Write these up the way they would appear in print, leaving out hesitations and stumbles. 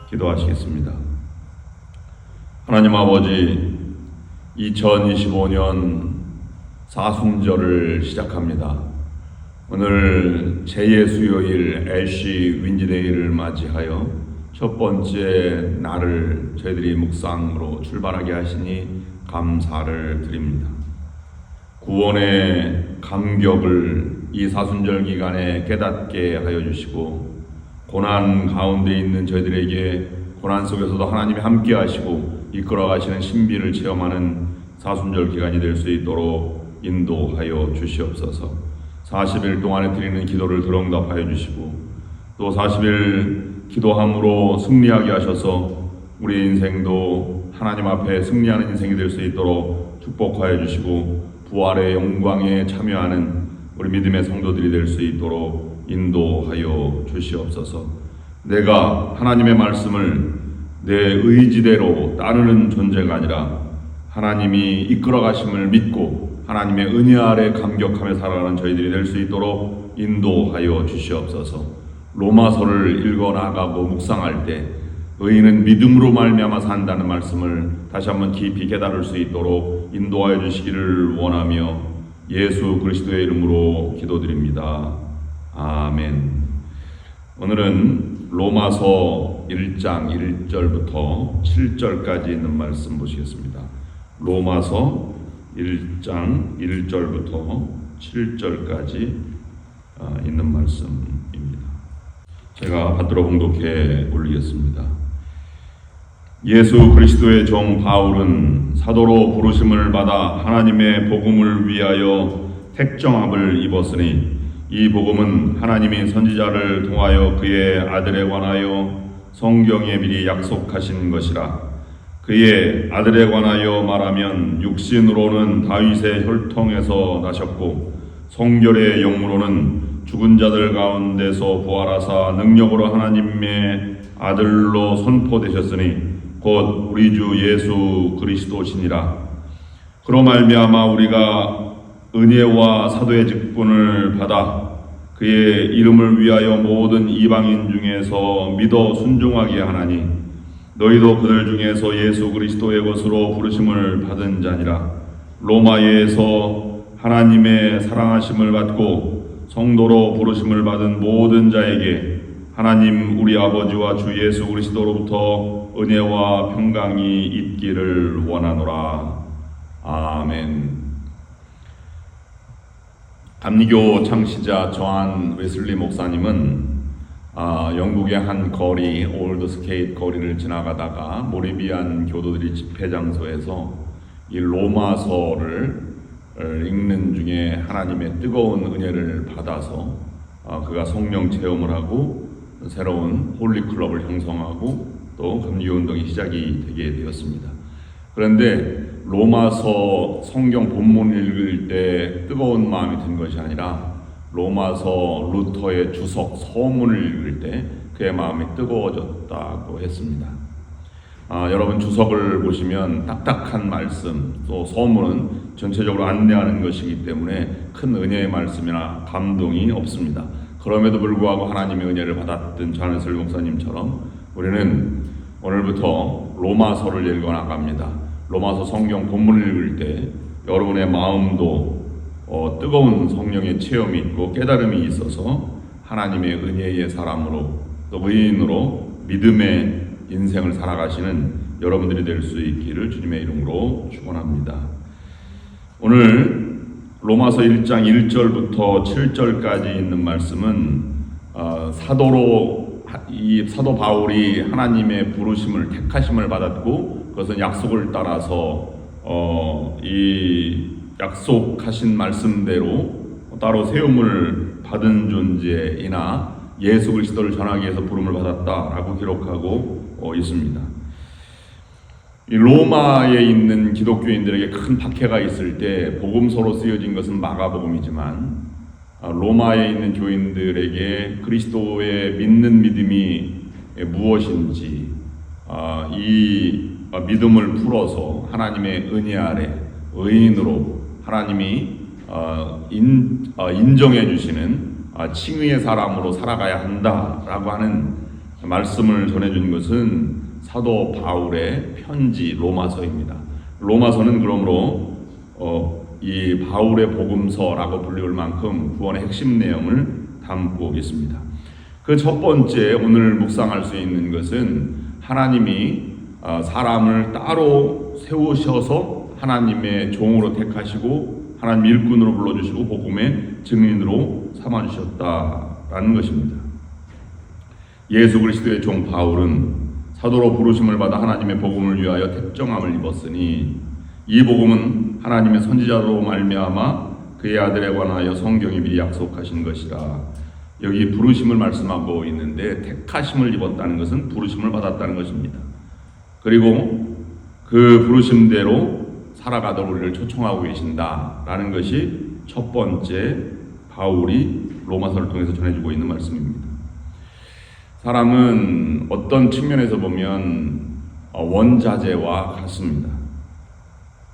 기도하시겠습니다. 하나님 아버지, 2025년 사순절을 시작합니다. 오늘 제2수요일 애쉬 윈즈데이를 맞이하여 첫 번째 날을 저희들이 묵상으로 출발하게 하시니 감사를 드립니다. 구원의 감격을 이 사순절 기간에 깨닫게 하여 주시고, 고난 가운데 있는 저희들에게 고난 속에서도 하나님이 함께 하시고 이끌어 가시는 신비를 체험하는 사순절 기간이 될 수 있도록 인도하여 주시옵소서. 40일 동안에 드리는 기도를 들응답하여 주시고, 또 40일 기도함으로 승리하게 하셔서 우리 인생도 하나님 앞에 승리하는 인생이 될 수 있도록 축복하여 주시고, 부활의 영광에 참여하는 우리 믿음의 성도들이 될 수 있도록 인도하여 주시옵소서. 내가 하나님의 말씀을 내 의지대로 따르는 존재가 아니라 하나님이 이끌어 가심을 믿고 하나님의 은혜 아래 감격하며 살아가는 저희들이 될 수 있도록 인도하여 주시옵소서. 로마서를 읽어나가고 묵상할 때 의인은 믿음으로 말미암아 산다는 말씀을 다시 한번 깊이 깨달을 수 있도록 인도하여 주시기를 원하며 예수 그리스도의 이름으로 기도드립니다. 아멘. 오늘은 로마서 1장 1절부터 7절까지 있는 말씀 보시겠습니다. 로마서 1장 1절부터 7절까지 있는 말씀입니다. 제가 받들어 봉독해 올리겠습니다. 예수 그리스도의 종 바울은 사도로 부르심을 받아 하나님의 복음을 위하여 택정함을 입었으니, 이 복음은 하나님이 선지자를 통하여 그의 아들에 관하여 성경에 미리 약속하신 것이라. 그의 아들에 관하여 말하면 육신으로는 다윗의 혈통에서 나셨고 성결의 영으로는 죽은 자들 가운데서 부활하사 능력으로 하나님의 아들로 선포되셨으니 곧 우리 주 예수 그리스도시니라. 그로 말미암아 우리가 은혜와 사도의 직분을 받아 그의 이름을 위하여 모든 이방인 중에서 믿어 순종하게 하나니, 너희도 그들 중에서 예수 그리스도의 것으로 부르심을 받은 자니라. 로마에서 하나님의 사랑하심을 받고 성도로 부르심을 받은 모든 자에게 하나님 우리 아버지와 주 예수 그리스도로부터 은혜와 평강이 있기를 원하노라. 아멘. 감리교 창시자 저한 웨슬리 목사님은 영국의 한 거리, 올드 스케이트 거리를 지나가다가 모리비안 교도들이 집회 장소에서 이 로마서를 읽는 중에 하나님의 뜨거운 은혜를 받아서 그가 성령 체험을 하고 새로운 홀리클럽을 형성하고 또 감리교 운동이 시작이 되게 되었습니다. 그런데 로마서 성경 본문을 읽을 때 뜨거운 마음이 든 것이 아니라 로마서 루터의 주석 서문을 읽을 때 그의 마음이 뜨거워졌다고 했습니다. 여러분 주석을 보시면 딱딱한 말씀, 또 서문은 전체적으로 안내하는 것이기 때문에 큰 은혜의 말씀이나 감동이 없습니다. 그럼에도 불구하고 하나님의 은혜를 받았던 좌는슬 목사님처럼 우리는 오늘부터 로마서를 읽어나갑니다. 로마서 성경 본문을 읽을 때 여러분의 마음도 뜨거운 성령의 체험이 있고 깨달음이 있어서 하나님의 은혜의 사람으로 또 의인으로 믿음의 인생을 살아가시는 여러분들이 될 수 있기를 주님의 이름으로 축원합니다. 오늘 로마서 1장 1절부터 7절까지 있는 말씀은 사도 바울이 하나님의 부르심을 택하심을 받았고 그것은 약속을 따라서 이 약속하신 말씀대로 따로 세움을 받은 존재이나 예수 그리스도를 전하기 위해서 부름을 받았다라고 기록하고 있습니다. 이 로마에 있는 기독교인들에게 큰 박해가 있을 때 복음서로 쓰여진 것은 마가복음이지만 로마에 있는 교인들에게 그리스도의 믿는 믿음이 무엇인지 이 믿음을 풀어서 하나님의 은혜 아래 의인으로 하나님이 인정해 주시는 칭의의 사람으로 살아가야 한다라고 하는 말씀을 전해준 것은 사도 바울의 편지 로마서입니다. 로마서는 그러므로 이 바울의 복음서라고 불리울 만큼 구원의 핵심 내용을 담고 있습니다. 그 첫 번째 오늘 묵상할 수 있는 것은 하나님이 사람을 따로 세우셔서 하나님의 종으로 택하시고 하나님 일꾼으로 불러주시고 복음의 증인으로 삼아주셨다라는 것입니다. 예수 그리스도의 종 바울은 사도로 부르심을 받아 하나님의 복음을 위하여 택정함을 입었으니 이 복음은 하나님의 선지자로 말미암아 그의 아들에 관하여 성경이 미리 약속하신 것이라. 여기 부르심을 말씀하고 있는데 택하심을 입었다는 것은 부르심을 받았다는 것입니다. 그리고 그 부르심대로 살아가도록 우리를 초청하고 계신다라는 것이 첫 번째 바울이 로마서를 통해서 전해주고 있는 말씀입니다. 사람은 어떤 측면에서 보면 원자재와 같습니다.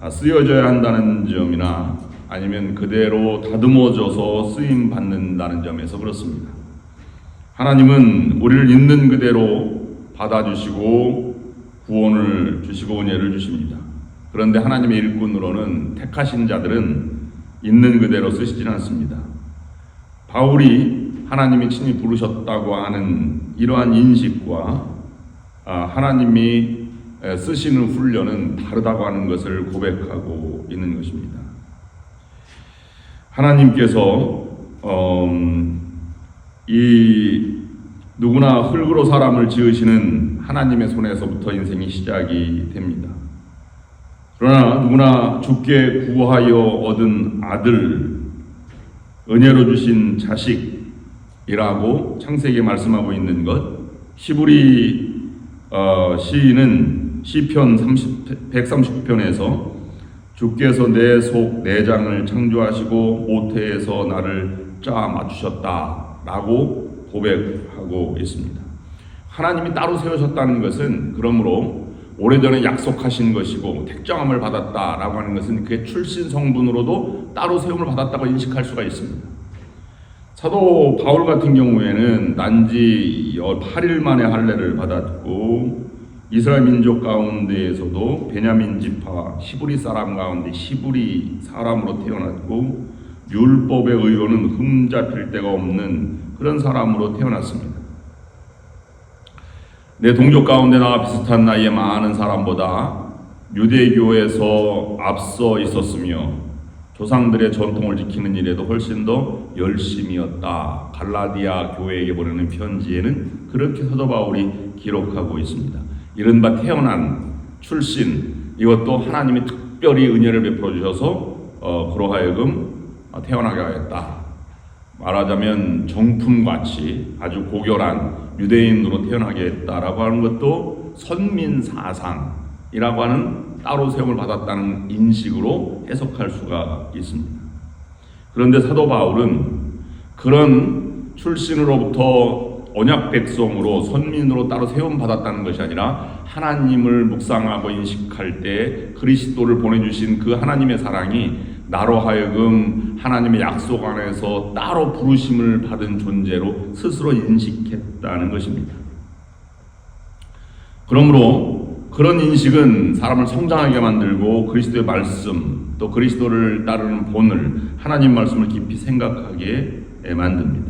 쓰여져야 한다는 점이나 아니면 그대로 다듬어져서 쓰임 받는다는 점에서 그렇습니다. 하나님은 우리를 있는 그대로 받아주시고 구원을 주시고 은혜를 주십니다. 그런데 하나님의 일꾼으로는 택하신 자들은 있는 그대로 쓰시진 않습니다. 바울이 하나님이 친히 부르셨다고 하는 이러한 인식과 하나님이 쓰시는 훈련은 다르다고 하는 것을 고백하고 있는 것입니다. 하나님께서 이 누구나 흙으로 사람을 지으시는 하나님의 손에서부터 인생이 시작이 됩니다. 그러나 누구나 주께 구하여 얻은 아들, 은혜로 주신 자식이라고 창세기에 말씀하고 있는 것, 히브리 시인은 시편 139편에서 주께서 내 속 내장을 창조하시고 모태에서 나를 짜 맞추셨다라고 고백하고 있습니다. 하나님이 따로 세우셨다는 것은 그러므로 오래전에 약속하신 것이고 택정함을 받았다라고 하는 것은 그의 출신 성분으로도 따로 세움을 받았다고 인식할 수가 있습니다. 사도 바울 같은 경우에는 난지 8일 만에 할례를 받았고 이스라엘 민족 가운데에서도 베냐민 지파 히브리 사람 가운데 히브리 사람으로 태어났고 율법의 의로는 흠잡힐 데가 없는 그런 사람으로 태어났습니다. 내 동족 가운데 나와 비슷한 나이에 많은 사람보다 유대교에서 앞서 있었으며 조상들의 전통을 지키는 일에도 훨씬 더 열심이었다. 갈라디아 교회에게 보내는 편지에는 그렇게 사도 바울이 기록하고 있습니다. 이른바 태어난 출신, 이것도 하나님이 특별히 은혜를 베풀어 주셔서 그러하여금 태어나게 하였다. 말하자면 정품같이 아주 고결한 유대인으로 태어나게 했다라고 하는 것도 선민사상이라고 하는 따로 세움을 받았다는 인식으로 해석할 수가 있습니다. 그런데 사도 바울은 그런 출신으로부터 언약 백성으로 선민으로 따로 세움 받았다는 것이 아니라 하나님을 묵상하고 인식할 때 그리스도를 보내주신 그 하나님의 사랑이 나로 하여금 하나님의 약속 안에서 따로 부르심을 받은 존재로 스스로 인식했다는 것입니다. 그러므로 그런 인식은 사람을 성장하게 만들고 그리스도의 말씀 또 그리스도를 따르는 본을 하나님 말씀을 깊이 생각하게 만듭니다.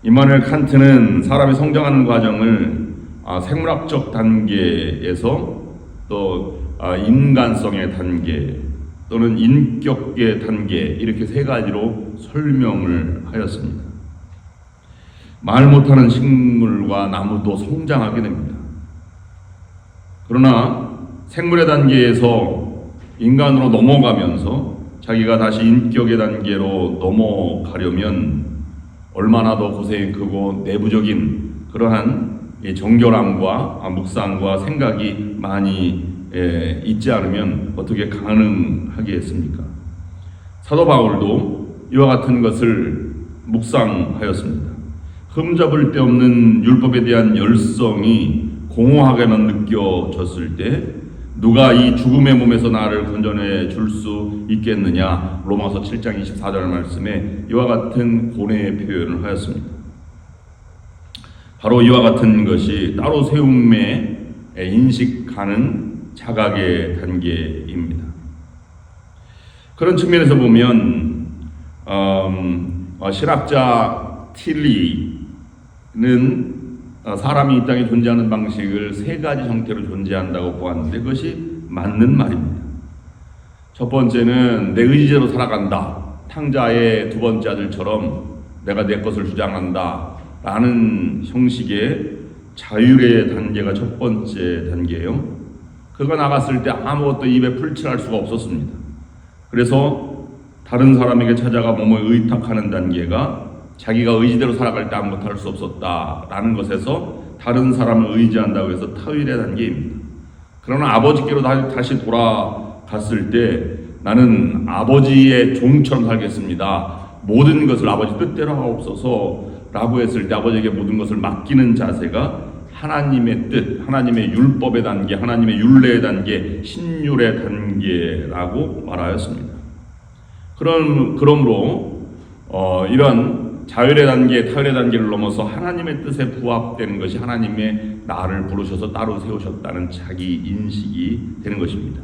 임마누엘 칸트는 사람이 성장하는 과정을 생물학적 단계에서 또 인간성의 단계 또는 인격의 단계 이렇게 세 가지로 설명을 하였습니다. 말 못하는 식물과 나무도 성장하게 됩니다. 그러나 생물의 단계에서 인간으로 넘어가면서 자기가 다시 인격의 단계로 넘어가려면 얼마나 더 고생이 크고 내부적인 그러한 정결함과 묵상과 생각이 많이 있지 않으면 어떻게 가능하겠습니까? 사도 바울도 이와 같은 것을 묵상하였습니다. 흠잡을 데 없는 율법에 대한 열성이 공허하게만 느껴졌을 때 누가 이 죽음의 몸에서 나를 건져내 줄 수 있겠느냐, 로마서 7장 24절 말씀에 이와 같은 고뇌의 표현을 하였습니다. 바로 이와 같은 것이 따로 세움에 인식하는 자각의 단계입니다. 그런 측면에서 보면 신학자 틸리는 사람이 이 땅에 존재하는 방식을 세 가지 형태로 존재한다고 보았는데 그것이 맞는 말입니다. 첫 번째는 내 의지대로 살아간다. 탕자의 두 번째 아들처럼 내가 내 것을 주장한다 라는 형식의 자율의 단계가 첫 번째 단계예요. 그가 나갔을 때 아무것도 입에 풀칠할 수가 없었습니다. 그래서 다른 사람에게 찾아가 몸을 의탁하는 단계가 자기가 의지대로 살아갈 때 아무것도 할 수 없었다라는 것에서 다른 사람을 의지한다고 해서 타율의 단계입니다. 그러나 아버지께로 다시 돌아갔을 때 나는 아버지의 종처럼 살겠습니다. 모든 것을 아버지 뜻대로 하옵소서라고 했을 때 아버지에게 모든 것을 맡기는 자세가 하나님의 뜻, 하나님의 율법의 단계, 하나님의 율례의 단계, 신율의 단계라고 말하였습니다. 그러므로 이런 자율의 단계, 타율의 단계를 넘어서 하나님의 뜻에 부합되는 것이 하나님의 나를 부르셔서 따로 세우셨다는 자기 인식이 되는 것입니다.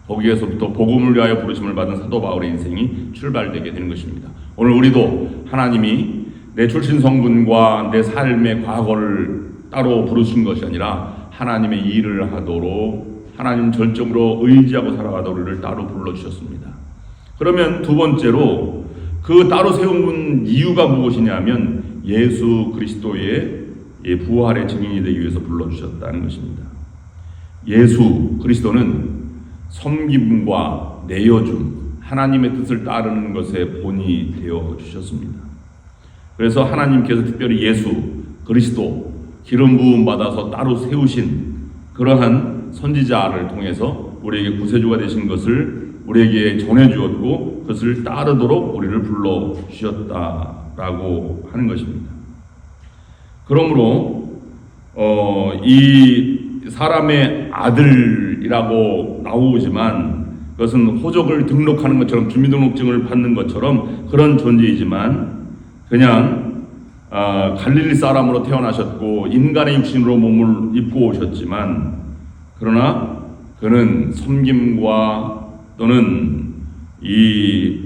거기에서부터 복음을 위하여 부르심을 받은 사도 바울의 인생이 출발되게 되는 것입니다. 오늘 우리도 하나님이 내 출신 성분과 내 삶의 과거를 따로 부르신 것이 아니라 하나님의 일을 하도록 하나님 절정으로 의지하고 살아가도록 우리를 따로 불러주셨습니다. 그러면 두 번째로 그 따로 세운 이유가 무엇이냐면 예수 그리스도의 부활의 증인이 되기 위해서 불러주셨다는 것입니다. 예수 그리스도는 섬김과 내어줌, 하나님의 뜻을 따르는 것에 본이 되어 주셨습니다. 그래서 하나님께서 특별히 예수 그리스도 기름 부음 받아서 따로 세우신 그러한 선지자를 통해서 우리에게 구세주가 되신 것을 우리에게 전해주었고 그것을 따르도록 우리를 불러주셨다라고 하는 것입니다. 그러므로 이 사람의 아들이라고 나오지만 그것은 호적을 등록하는 것처럼 주민등록증을 받는 것처럼 그런 존재이지만 그냥 갈릴리 사람으로 태어나셨고 인간의 육신으로 몸을 입고 오셨지만 그러나 그는 섬김과 또는 이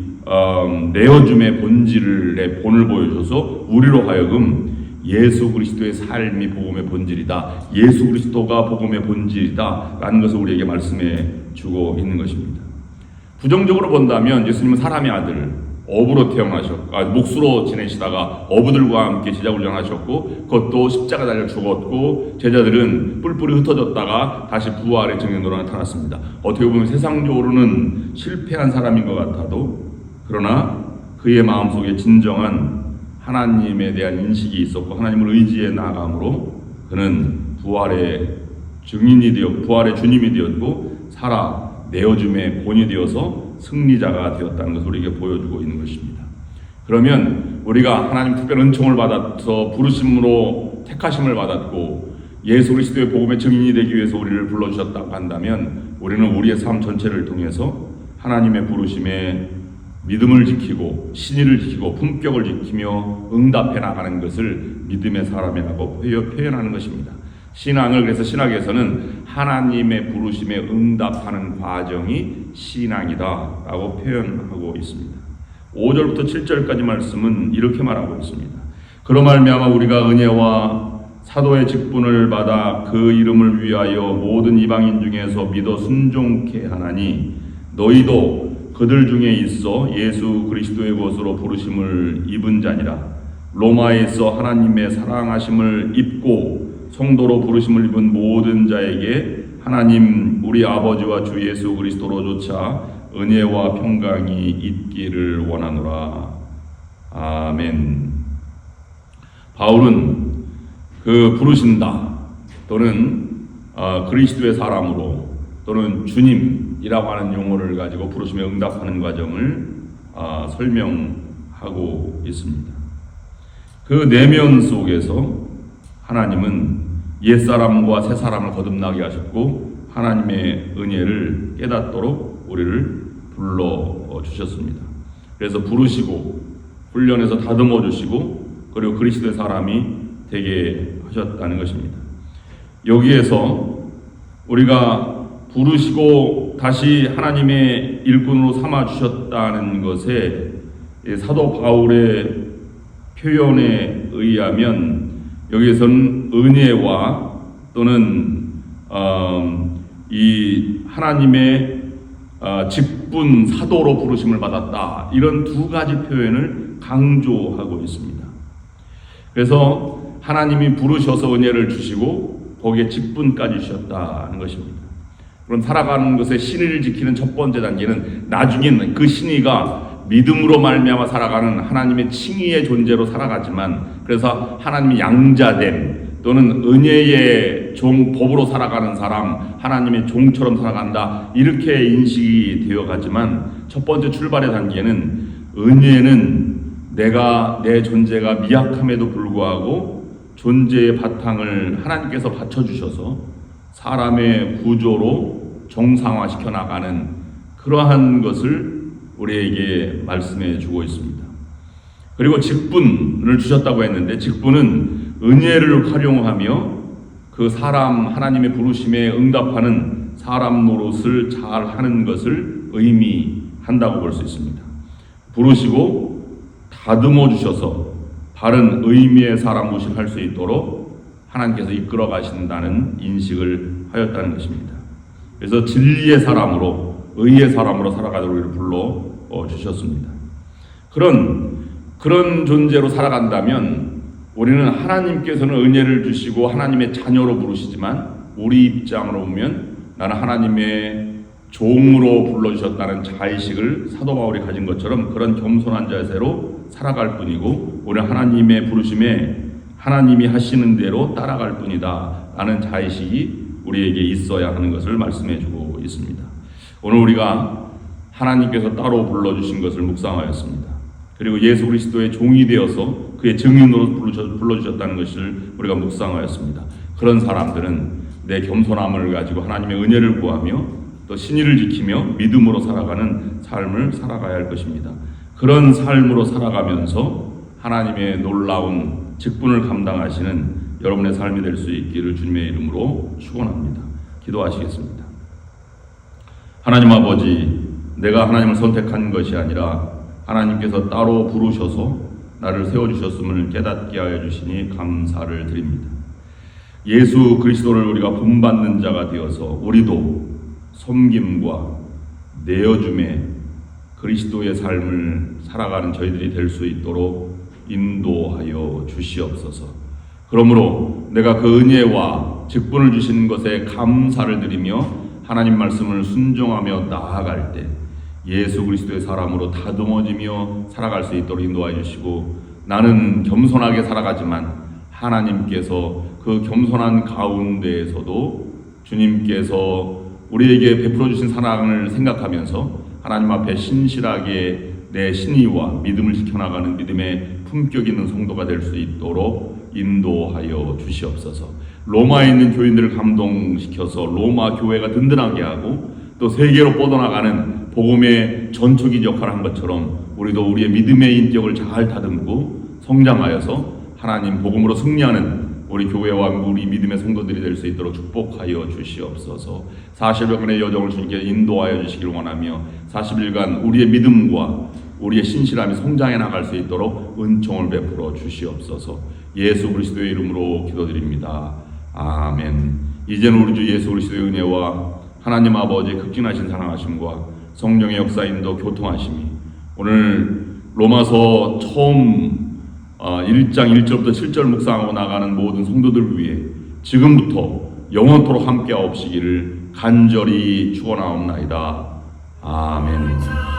내어줌의 본질의 본을 보여줘서 우리로 하여금 예수 그리스도의 삶이 복음의 본질이다. 예수 그리스도가 복음의 본질이다. 라는 것을 우리에게 말씀해 주고 있는 것입니다. 부정적으로 본다면 예수님은 사람의 아들, 어부로 태어나셨고 목수로 지내시다가 어부들과 함께 제자훈련하셨고 그것도 십자가 달려 죽었고 제자들은 뿔뿔이 흩어졌다가 다시 부활의 증인으로 나타났습니다. 어떻게 보면 세상적으로는 실패한 사람인 것 같아도 그러나 그의 마음속에 진정한 하나님에 대한 인식이 있었고 하나님을 의지해 나아감으로 그는 부활의 증인이 되었고 부활의 주님이 되었고 살아 내어줌의 본이 되어서 승리자가 되었다는 것을 우리에게 보여주고 있는 것입니다. 그러면 우리가 하나님 특별 은총을 받아서 부르심으로 택하심을 받았고 예수 그리스도의 복음의 증인이 되기 위해서 우리를 불러주셨다고 한다면 우리는 우리의 삶 전체를 통해서 하나님의 부르심에 믿음을 지키고 신의를 지키고 품격을 지키며 응답해 나가는 것을 믿음의 사람이라고 표현하는 것입니다. 신앙을 그래서 신학에서는 하나님의 부르심에 응답하는 과정이 신앙이다 라고 표현하고 있습니다. 5절부터 7절까지 말씀은 이렇게 말하고 있습니다. 그로 말미암아 우리가 은혜와 사도의 직분을 받아 그 이름을 위하여 모든 이방인 중에서 믿어 순종케 하나니 너희도 그들 중에 있어 예수 그리스도의 것으로 부르심을 입은 자니라. 로마에 있어 하나님의 사랑하심을 입고 성도로 부르심을 입은 모든 자에게 하나님 우리 아버지와 주 예수 그리스도로조차 은혜와 평강이 있기를 원하노라. 아멘. 바울은 그 부르신다 또는 그리스도의 사람으로 또는 주님이라고 하는 용어를 가지고 부르심에 응답하는 과정을 설명하였습니다. 하고 있습니다. 그 내면 속에서 하나님은 옛사람과 새사람을 거듭나게 하셨고 하나님의 은혜를 깨닫도록 우리를 불러주셨습니다. 그래서 부르시고 훈련해서 다듬어 주시고 그리고 그리스도의 사람이 되게 하셨다는 것입니다. 여기에서 우리가 부르시고 다시 하나님의 일꾼으로 삼아 주셨다는 것에 사도 바울의 표현에 의하면 여기에서는 은혜와 또는 이 하나님의 직분 사도로 부르심을 받았다, 이런 두 가지 표현을 강조하고 있습니다. 그래서 하나님이 부르셔서 은혜를 주시고 거기에 직분까지 주셨다는 것입니다. 그럼 살아가는 것에 신의를 지키는 첫 번째 단계는 나중에는 그 신의가 믿음으로 말미암아 살아가는 하나님의 칭의의 존재로 살아가지만, 그래서 하나님의 양자됨 또는 은혜의 종, 법으로 살아가는 사람, 하나님의 종처럼 살아간다, 이렇게 인식이 되어가지만 첫 번째 출발의 단계는 은혜는 내 존재가 미약함에도 불구하고 존재의 바탕을 하나님께서 받쳐주셔서 사람의 구조로 정상화시켜 나가는 그러한 것을 우리에게 말씀해 주고 있습니다. 그리고 직분을 주셨다고 했는데, 직분은 은혜를 활용하며 그 사람 하나님의 부르심에 응답하는 사람 노릇을 잘 하는 것을 의미한다고 볼 수 있습니다. 부르시고 다듬어 주셔서 바른 의미의 사람 노릇을 할 수 있도록 하나님께서 이끌어 가신다는 인식을 하였다는 것입니다. 그래서 진리의 사람으로, 의의 사람으로 살아가도록 우리를 불러 주셨습니다. 그런 존재로 살아간다면 우리는 하나님께서는 은혜를 주시고 하나님의 자녀로 부르시지만 우리 입장으로 보면 나는 하나님의 종으로 불러주셨다는 자의식을 사도 바울이 가진 것처럼 그런 겸손한 자세로 살아갈 뿐이고, 우리는 하나님의 부르심에 하나님이 하시는 대로 따라갈 뿐이다 라는 자의식이 우리에게 있어야 하는 것을 말씀해 주고 있습니다. 오늘 우리가 하나님께서 따로 불러주신 것을 묵상하였습니다. 그리고 예수 그리스도의 종이 되어서 그의 증인으로 불러주셨다는 것을 우리가 묵상하였습니다. 그런 사람들은 내 겸손함을 가지고 하나님의 은혜를 구하며 또 신의를 지키며 믿음으로 살아가는 삶을 살아가야 할 것입니다. 그런 삶으로 살아가면서 하나님의 놀라운 직분을 감당하시는 여러분의 삶이 될 수 있기를 주님의 이름으로 축원합니다. 기도하시겠습니다. 하나님 아버지, 내가 하나님을 선택한 것이 아니라 하나님께서 따로 부르셔서 나를 세워주셨음을 깨닫게 하여 주시니 감사를 드립니다. 예수 그리스도를 우리가 본받는 자가 되어서 우리도 섬김과 내어줌에 그리스도의 삶을 살아가는 저희들이 될 수 있도록 인도하여 주시옵소서. 그러므로 내가 그 은혜와 직분을 주시는 것에 감사를 드리며 하나님 말씀을 순종하며 나아갈 때 예수 그리스도의 사람으로 다듬어지며 살아갈 수 있도록 인도하여 주시고, 나는 겸손하게 살아가지만 하나님께서 그 겸손한 가운데에서도 주님께서 우리에게 베풀어 주신 사랑을 생각하면서 하나님 앞에 신실하게 내 신의와 믿음을 지켜나가는 믿음의 품격 있는 성도가 될 수 있도록 인도하여 주시옵소서. 로마에 있는 교인들을 감동시켜서 로마 교회가 든든하게 하고 또 세계로 뻗어나가는 복음의 전초기 역할을 한 것처럼 우리도 우리의 믿음의 인격을 잘 다듬고 성장하여서 하나님 복음으로 승리하는 우리 교회와 우리 믿음의 성도들이 될 수 있도록 축복하여 주시옵소서. 40여간의 여정을 주님께 인도하여 주시길 원하며 40일간 우리의 믿음과 우리의 신실함이 성장해 나갈 수 있도록 은총을 베풀어 주시옵소서. 예수 그리스도의 이름으로 기도드립니다. 아멘. 이제는 우리 주 예수 그리스도의 은혜와 하나님 아버지의 극진하신 사랑하심과 성령의 역사인도 교통하심이 오늘 로마서 처음 1장 1절부터 7절 묵상하고 나가는 모든 성도들 위해 지금부터 영원토록 함께하옵시기를 간절히 축원하옵나이다. 아멘.